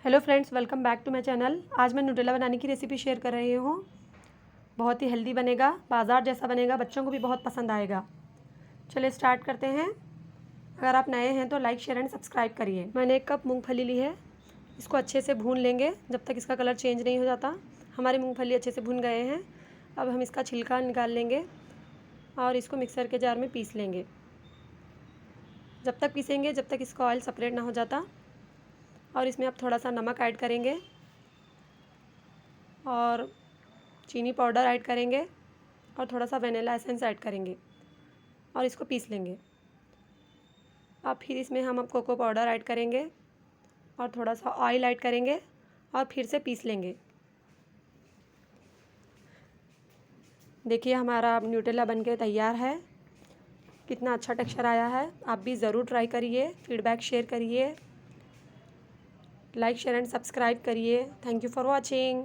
Hello friends, welcome back to my channel. आज मैं Nutella बनाने की रेसिपी शेयर कर रही हूँ। बहुत ही हेल्दी बनेगा, बाज़ार जैसा बनेगा, बच्चों को भी बहुत पसंद आएगा। चलिए स्टार्ट करते हैं। अगर आप नए हैं तो लाइक, शेयर एंड सब्सक्राइब करिए। मैंने 1 कप मूंगफली ली है। इसको अच्छे से भून लेंगे जब तक इसका कलर चेंज नहीं हो जाता। हमारे मूँगफली अच्छे से भून गए हैं। अब हम इसका छिलका निकाल लेंगे और इसको मिक्सर के जार में पीस लेंगे। जब तक पीसेंगे जब तक इसका ऑयल सेपरेट ना हो जाता। और इसमें अब थोड़ा सा नमक ऐड करेंगे और चीनी पाउडर ऐड करेंगे और थोड़ा सा वनीला एसेंस ऐड करेंगे और इसको पीस लेंगे। अब फिर इसमें हम कोको पाउडर ऐड करेंगे और थोड़ा सा ऑयल ऐड करेंगे और फिर से पीस लेंगे। देखिए हमारा न्यूटेला बनके तैयार है। कितना अच्छा टेक्सचर आया है। आप भी ज़रूर ट्राई करिए, फीडबैक शेयर करिए, लाइक शेयर एंड सब्सक्राइब करिए। Thank you for watching.